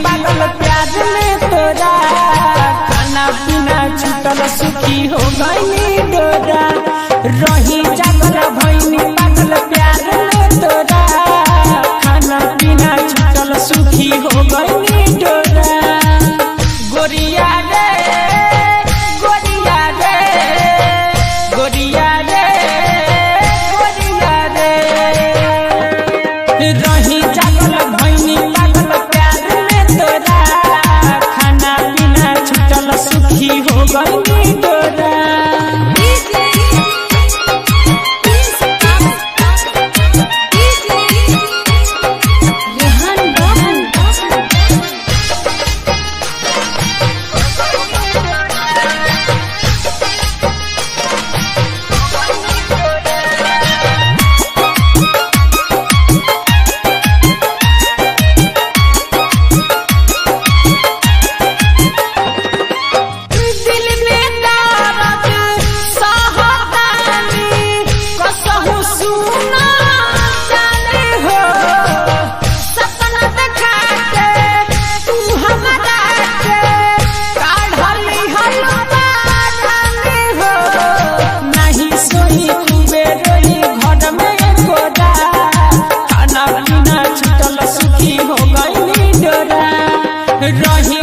पागल प्यार में तोरा, खाना पीना छूटल सुखी हो गईनी डोरा। रही जागल भईनी पागल प्यार में तोरा, खाना पीना छूटल सुखी हो गईनी डोरा। गोरिया रे गोरिया रे गोरिया रे गोरिया रे, रही जागल भईनी पागल प्यार में तोरा, खाना पीना छूटल सुखी हो गईनी डोरा। रही